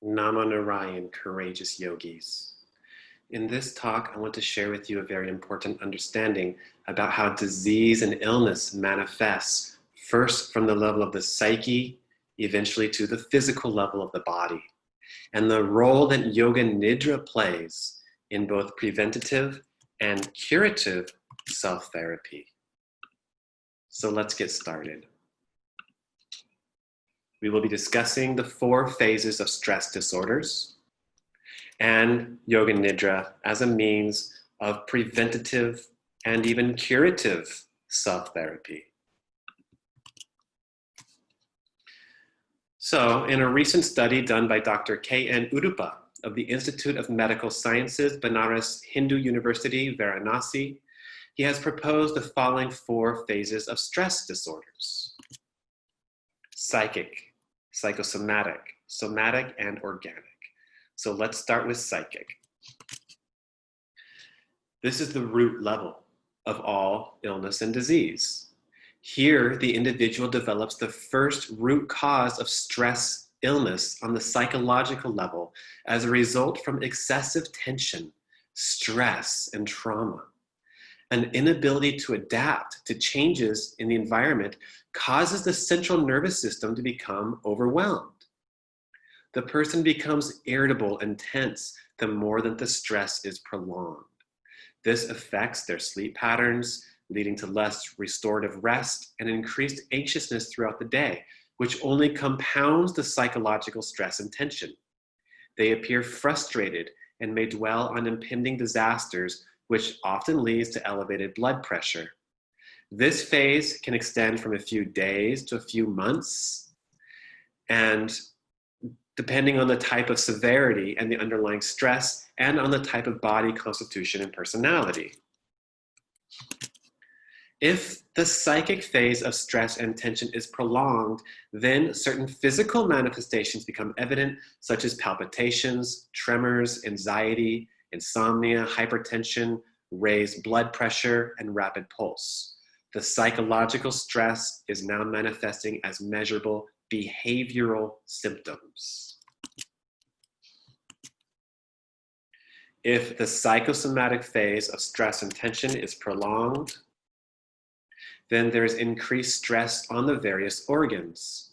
Nama Narayan, courageous yogis. In this talk, I want to share with you a very important understanding about how disease and illness manifests first from the level of the psyche, eventually to the physical level of the body, and the role that Yoga Nidra plays in both preventative and curative self-therapy. So let's get started. We will be discussing the 4 phases of stress disorders and Yoga Nidra as a means of preventative and even curative self-therapy. So, in a recent study done by Dr. K.N. Udupa of the Institute of Medical Sciences, Banaras Hindu University, Varanasi, he has proposed the following 4 phases of stress disorders: psychic, psychosomatic, somatic, and organic. So let's start with psychic. This is the root level of all illness and disease. Here, the individual develops the first root cause of stress illness on the psychological level as a result from excessive tension, stress, and trauma. An inability to adapt to changes in the environment causes the central nervous system to become overwhelmed. The person becomes irritable and tense the more that the stress is prolonged. This affects their sleep patterns, leading to less restorative rest and increased anxiousness throughout the day, which only compounds the psychological stress and tension. They appear frustrated and may dwell on impending disasters, which often leads to elevated blood pressure. This phase can extend from a few days to a few months, and depending on the type of severity and the underlying stress, and on the type of body constitution and personality. If the psychic phase of stress and tension is prolonged, then certain physical manifestations become evident, such as palpitations, tremors, anxiety, insomnia, hypertension, raised blood pressure, and rapid pulse. The psychological stress is now manifesting as measurable behavioral symptoms. If the psychosomatic phase of stress and tension is prolonged, then there is increased stress on the various organs.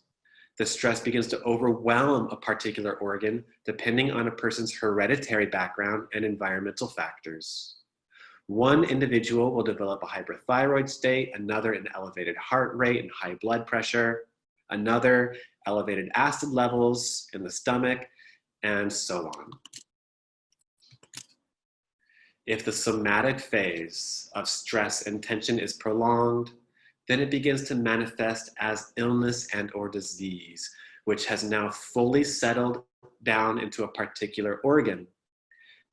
The stress begins to overwhelm a particular organ depending on a person's hereditary background and environmental factors. One individual will develop a hyperthyroid state, another an elevated heart rate and high blood pressure, another elevated acid levels in the stomach, and so on. If the somatic phase of stress and tension is prolonged, then it begins to manifest as illness and or disease, which has now fully settled down into a particular organ.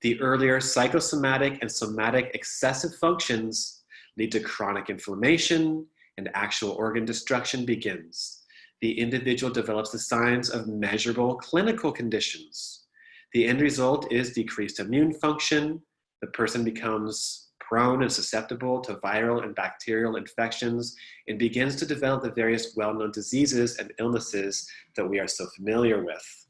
The earlier psychosomatic and somatic excessive functions lead to chronic inflammation, and actual organ destruction begins. The individual develops the signs of measurable clinical conditions. The end result is decreased immune function. The person becomes prone and susceptible to viral and bacterial infections and begins to develop the various well-known diseases and illnesses that we are so familiar with.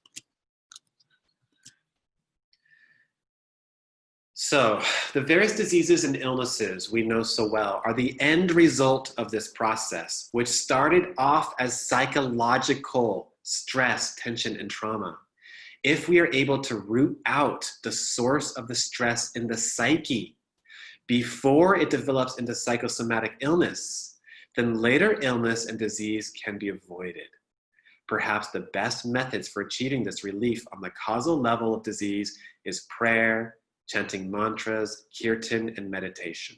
So, the various diseases and illnesses we know so well are the end result of this process, which started off as psychological stress, tension, and trauma. If we are able to root out the source of the stress in the psyche before it develops into psychosomatic illness, then later illness and disease can be avoided. Perhaps the best methods for achieving this relief on the causal level of disease is prayer, chanting mantras, kirtan, and meditation.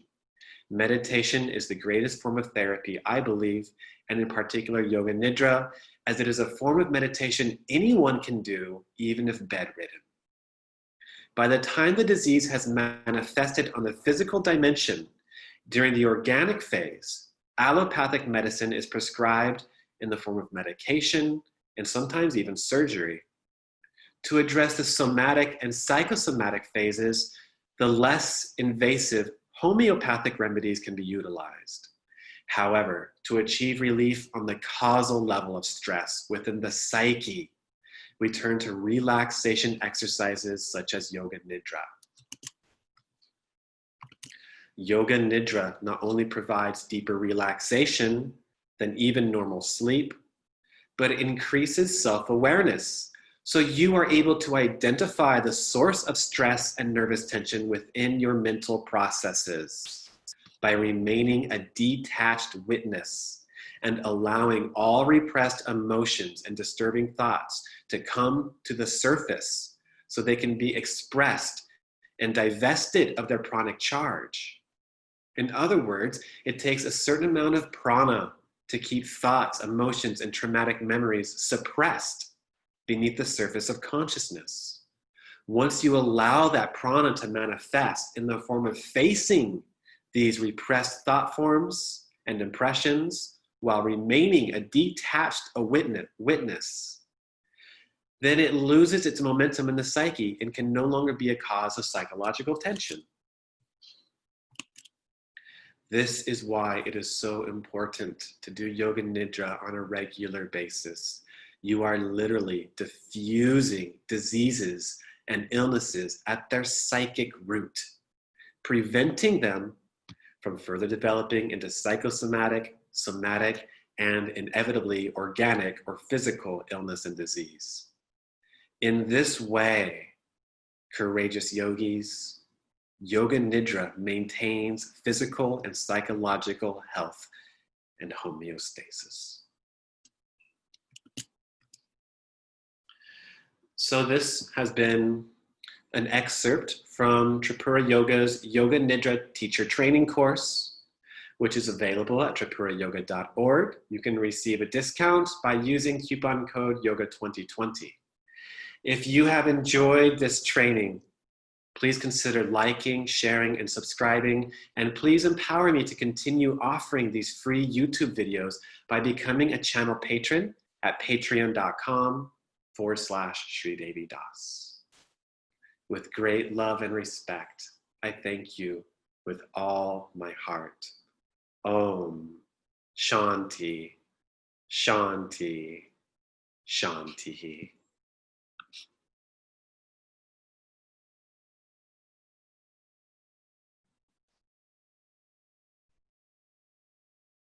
Meditation is the greatest form of therapy, I believe, and in particular Yoga Nidra, as it is a form of meditation anyone can do, even if bedridden. By the time the disease has manifested on the physical dimension, during the organic phase, allopathic medicine is prescribed in the form of medication and sometimes even surgery. To address the somatic and psychosomatic phases, the less invasive homeopathic remedies can be utilized. However, to achieve relief on the causal level of stress within the psyche, we turn to relaxation exercises such as Yoga Nidra. Yoga Nidra not only provides deeper relaxation than even normal sleep, but it increases self-awareness. So you are able to identify the source of stress and nervous tension within your mental processes by remaining a detached witness and allowing all repressed emotions and disturbing thoughts to come to the surface so they can be expressed and divested of their pranic charge. In other words, it takes a certain amount of prana to keep thoughts, emotions, and traumatic memories suppressed beneath the surface of consciousness. Once you allow that prana to manifest in the form of facing these repressed thought forms and impressions while remaining a detached witness, then it loses its momentum in the psyche and can no longer be a cause of psychological tension. This is why it is so important to do Yoga Nidra on a regular basis. You are literally diffusing diseases and illnesses at their psychic root, preventing them from further developing into psychosomatic, somatic, and inevitably organic or physical illness and disease. In this way, courageous yogis, Yoga Nidra maintains physical and psychological health and homeostasis. So this has been an excerpt from Tripura Yoga's Yoga Nidra teacher training course, which is available at tripurayoga.org. You can receive a discount by using coupon code YOGA2020. If you have enjoyed this training, please consider liking, sharing, and subscribing, and please empower me to continue offering these free YouTube videos by becoming a channel patron at patreon.com/Sri Devi Das. With great love and respect, I thank you with all my heart. Om Shanti, Shanti, Shanti.